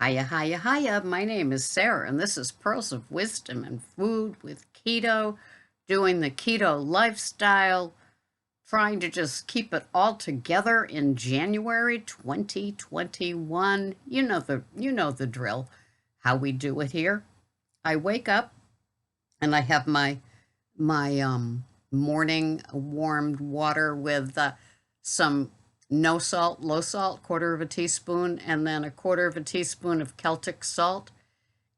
Hiya, hiya, hiya. My name is Sarah, and this is Pearls of Wisdom and Food with Keto, doing the keto lifestyle, trying to just keep it all together in January 2021. You know the drill, how we do it here. I wake up and I have my morning warmed water with some no salt, low salt, quarter of a teaspoon, and then a quarter of a teaspoon of Celtic salt.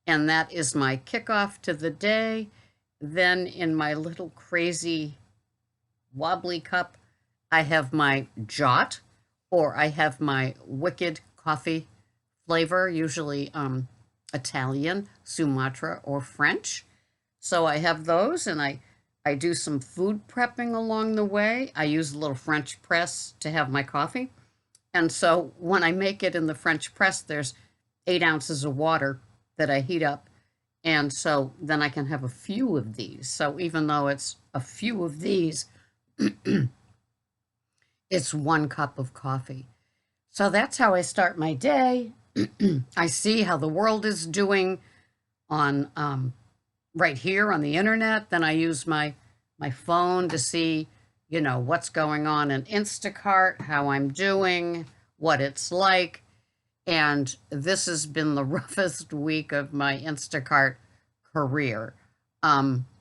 And that is my kickoff to the day. Then in my little crazy wobbly cup, I have my Jot, or I have my Wicked coffee flavor, usually Italian, Sumatra, or French. So I have those, and I do some food prepping along the way. I use a little French press to have my coffee. And so when I make it in the French press, there's 8 ounces of water that I heat up. And so then I can have a few of these. So even though it's a few of these, it's 1 cup of coffee. So that's how I start my day. I see how the world is doing on right here on the internet. Then I use my phone to see, what's going on in Instacart, how I'm doing, what it's like. And this has been the roughest week of my Instacart career.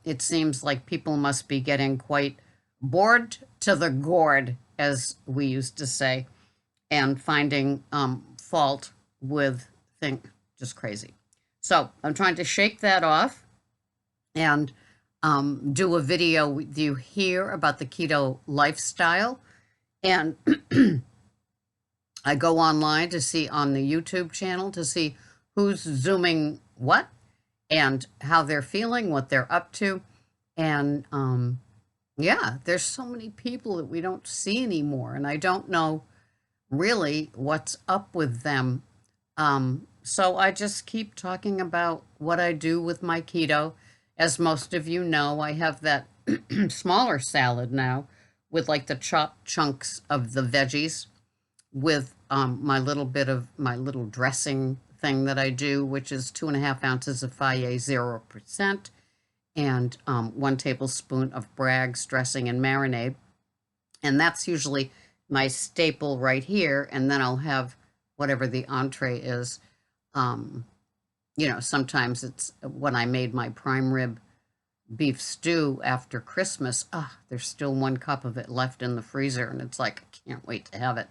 It seems like people must be getting quite bored to the gourd, as we used to say, and finding fault with things, just crazy. So I'm trying to shake that off and do a video with you here about the keto lifestyle. And I go online to see on the YouTube channel to see who's zooming what and how they're feeling, what they're up to. And yeah, there's so many people that we don't see anymore. And I don't know really what's up with them. So I just keep talking about what I do with my keto. As most of you know, I have that smaller salad now with like the chopped chunks of the veggies with my little bit of my little dressing thing that I do, which is 2.5 ounces of Fage 0% and 1 tablespoon of Bragg's dressing and marinade. And that's usually my staple right here. And then I'll have whatever the entree is. Sometimes it's when I made my prime rib beef stew after Christmas. There's still 1 cup of it left in the freezer, and it's like, I can't wait to have it.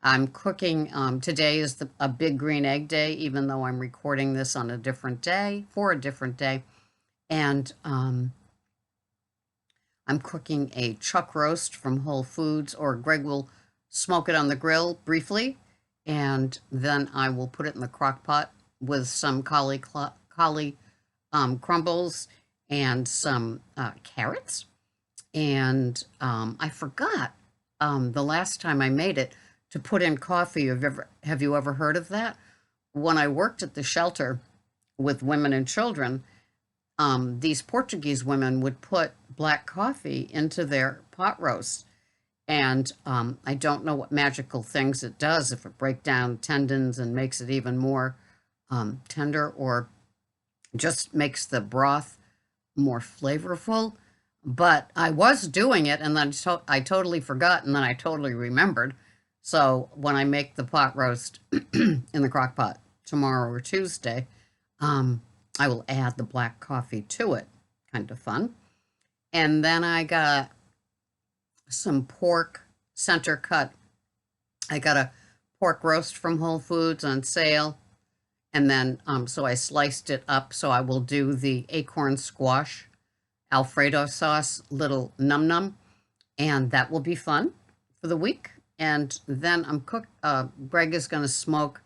I'm cooking, today is a big green egg day, even though I'm recording this on a different day, for a different day. And I'm cooking a chuck roast from Whole Foods, or Greg will smoke it on the grill briefly, and then I will put it in the crock pot with some cauli crumbles and some carrots. And I forgot the last time I made it to put in coffee. Have you ever heard of that? When I worked at the shelter with women and children, these Portuguese women would put black coffee into their pot roast. And I don't know what magical things it does, if it breaks down tendons and makes it even more tender, or just makes the broth more flavorful. But I was doing it, and then I totally forgot, and then I totally remembered. So when I make the pot roast in the crock pot tomorrow or Tuesday, I will add the black coffee to it. Kind of fun. And then I got some pork center cut. I got a pork roast from Whole Foods on sale. And then, so I sliced it up. So I will do the acorn squash Alfredo sauce, little num num. And that will be fun for the week. And then Greg is going to smoke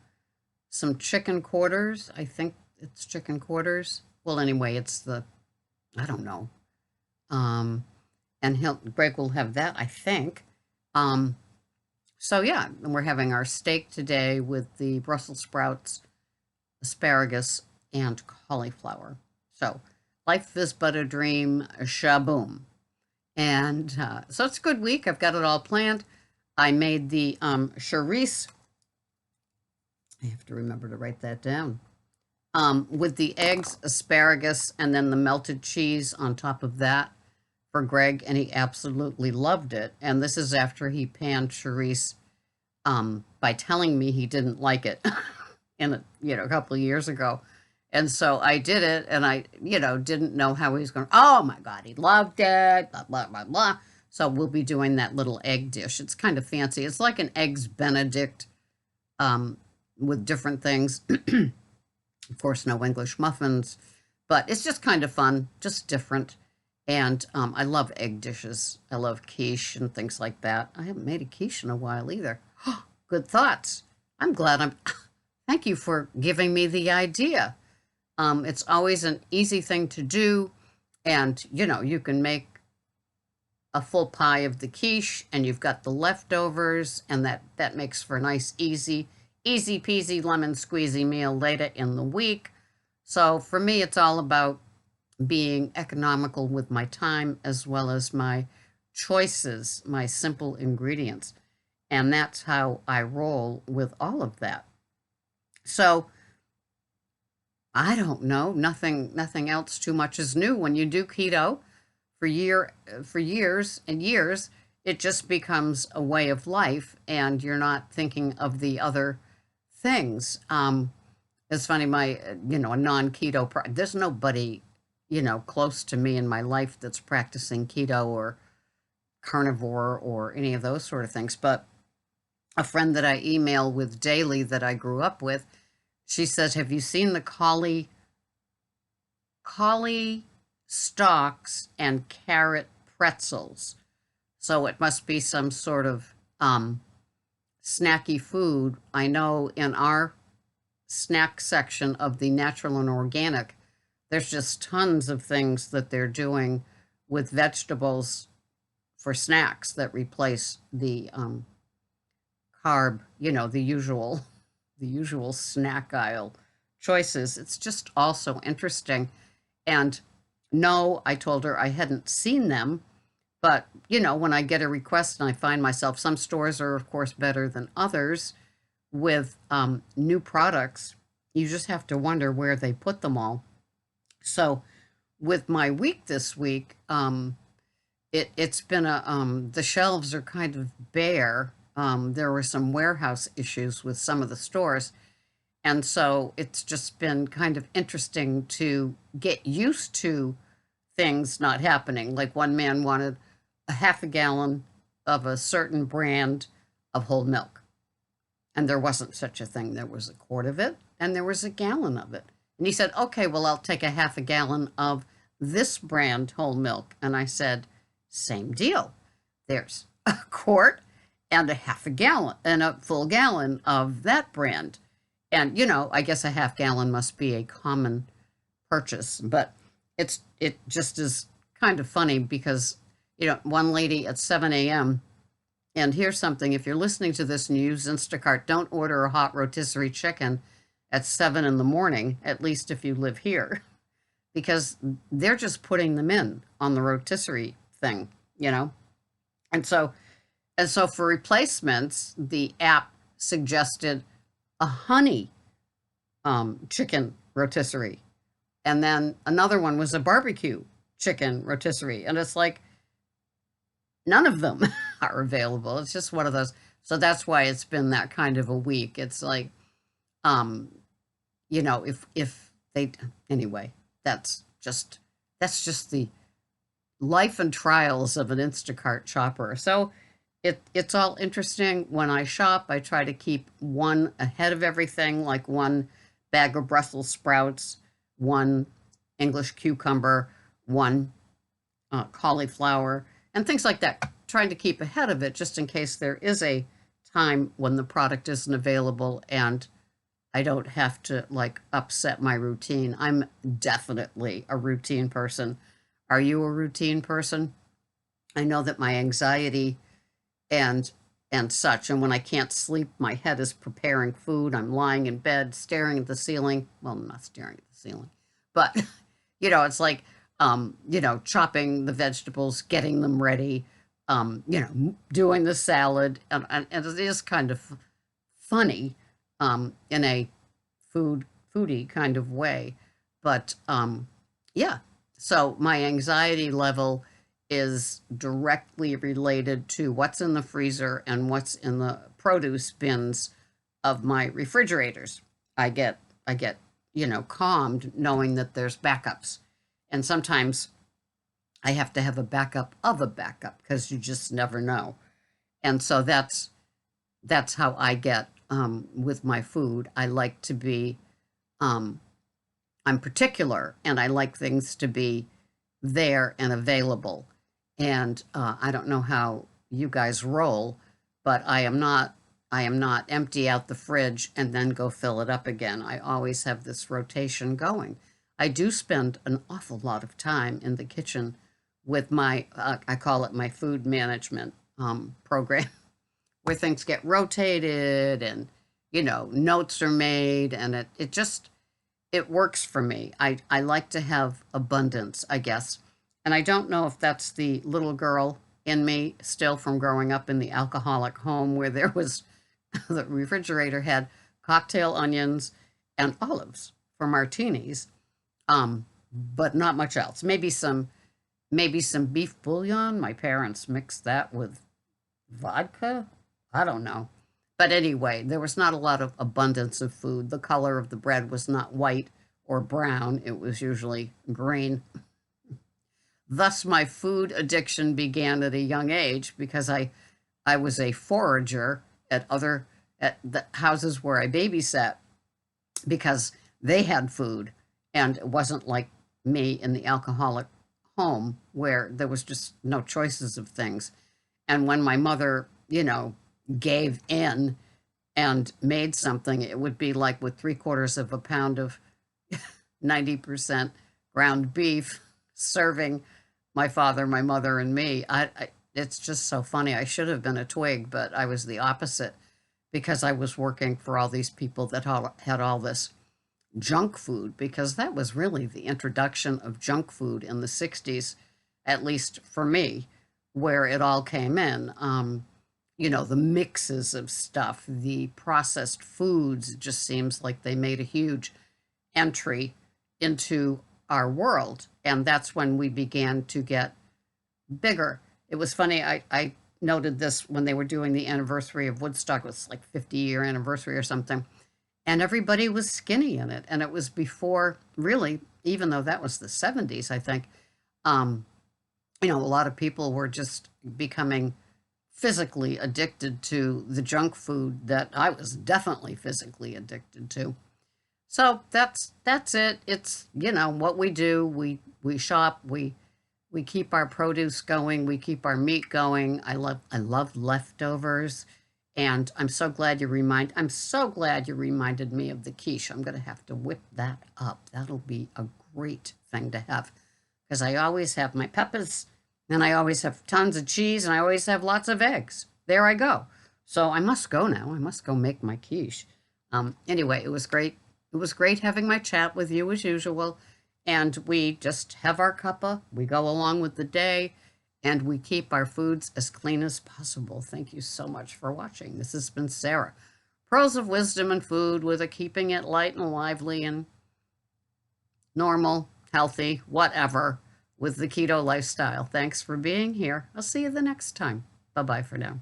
some chicken quarters. I think it's chicken quarters. Well, anyway, I don't know. And Greg will have that, I think. So yeah, and we're having our steak today with the Brussels sprouts, asparagus, and cauliflower. So life is but a dream, shaboom. And so it's a good week. I've got it all planned. I made the charisse I have to remember to write that down. With the eggs, asparagus, and then the melted cheese on top of that for Greg, and he absolutely loved it. And this is after he panned Charisse by telling me he didn't like it in a couple of years ago. And so I did it, and I didn't know how he was going. Oh my God, he loved it. Blah blah blah blah. So we'll be doing that little egg dish. It's kind of fancy. It's like an eggs Benedict um, with different things. Of course, no English muffins, but it's just kind of fun, just different. And I love egg dishes. I love quiche and things like that. I haven't made a quiche in a while either. Good thoughts. I'm glad Thank you for giving me the idea. It's always an easy thing to do. And, you can make a full pie of the quiche and you've got the leftovers. And that makes for a nice, easy peasy lemon squeezy meal later in the week. So for me, it's all about being economical with my time as well as my choices, my simple ingredients. And that's how I roll with all of that. So I don't know, nothing else too much is new. When you do keto for years and years, it just becomes a way of life and you're not thinking of the other things. It's funny, a non-keto, there's nobody, close to me in my life that's practicing keto or carnivore or any of those sort of things. But a friend that I email with daily that I grew up with, she says, have you seen the collie stalks and carrot pretzels? So it must be some sort of snacky food. I know in our snack section of the natural and organic, there's just tons of things that they're doing with vegetables for snacks that replace the carb, the usual snack aisle choices. It's just also interesting. And no, I told her I hadn't seen them, but when I get a request and I find myself, some stores are of course better than others with new products. You just have to wonder where they put them all. So with my week this week, it's been the shelves are kind of bare. There were some warehouse issues with some of the stores. And so it's just been kind of interesting to get used to things not happening. Like one man wanted a half a gallon of a certain brand of whole milk. And there wasn't such a thing. There was a quart of it and there was a gallon of it. And he said, okay, well, I'll take a half a gallon of this brand whole milk. And I said, same deal. There's a quart and a half a gallon and a full gallon of that brand. And, I guess a half gallon must be a common purchase, but it just is kind of funny because, one lady at 7 a.m. And here's something, if you're listening to this and you use Instacart, don't order a hot rotisserie chicken at 7 in the morning, at least if you live here, because they're just putting them in on the rotisserie thing, And so for replacements, the app suggested a honey chicken rotisserie. And then another one was a barbecue chicken rotisserie. And it's like, none of them are available. It's just one of those. So that's why it's been that kind of a week. It's like, if they, anyway, that's just the life and trials of an Instacart shopper. So it's all interesting. When I shop, I try to keep one ahead of everything, like one bag of Brussels sprouts, one English cucumber, one cauliflower, and things like that. Trying to keep ahead of it just in case there is a time when the product isn't available and I don't have to upset my routine. I'm definitely a routine person. Are you a routine person? I know that my anxiety and such, and when I can't sleep, my head is preparing food. I'm lying in bed staring at the ceiling. Well, I'm not staring at the ceiling, but it's like chopping the vegetables, getting them ready, doing the salad, and it is kind of funny in a foodie kind of way. But yeah, so my anxiety level is directly related to what's in the freezer and what's in the produce bins of my refrigerators. I get calmed knowing that there's backups. And sometimes I have to have a backup of a backup because you just never know. And so that's how I get with my food. I like to be um, I'm particular and I like things to be there and available. And I don't know how you guys roll, but I am not empty out the fridge and then go fill it up again. I always have this rotation going. I do spend an awful lot of time in the kitchen with my I call it my food management program where things get rotated and notes are made, and it works for me. I like to have abundance, I guess. And I don't know if that's the little girl in me still from growing up in the alcoholic home where there was the refrigerator had cocktail onions and olives for martinis, but not much else. Maybe some beef bouillon. My parents mixed that with vodka. I don't know. But anyway, there was not a lot of abundance of food. The color of the bread was not white or brown, it was usually green. Thus, my food addiction began at a young age because I was a forager at the houses where I babysat because they had food, and it wasn't like me in the alcoholic home where there was just no choices of things. And when my mother, gave in and made something, it would be like with 3/4 of a pound of 90% ground beef serving my father, my mother, and me. It's just so funny. I should have been a twig, but I was the opposite because I was working for all these people that had all this junk food, because that was really the introduction of junk food in the 60s, at least for me, where it all came in. The mixes of stuff, the processed foods, it just seems like they made a huge entry into our world. And that's when we began to get bigger. It was funny. I noted this when they were doing the anniversary of Woodstock. It was like 50-year anniversary or something. And everybody was skinny in it. And it was before, really, even though that was the 70s, I think, um, a lot of people were just becoming physically addicted to the junk food that I was definitely physically addicted to. So that's it. It's what we do. We shop. We keep our produce going. We keep our meat going. I love leftovers, and I'm so glad you reminded me of the quiche. I'm gonna have to whip that up. That'll be a great thing to have because I always have my peppers, and I always have tons of cheese, and I always have lots of eggs. There I go. So I must go now. I must go make my quiche. Anyway, it was great. It was great having my chat with you as usual. And we just have our cuppa, we go along with the day, and we keep our foods as clean as possible. Thank you so much for watching. This has been Sarah. Pearls of Wisdom and Food, with a keeping it light and lively and normal, healthy, whatever, with the keto lifestyle. Thanks for being here. I'll see you the next time. Bye-bye for now.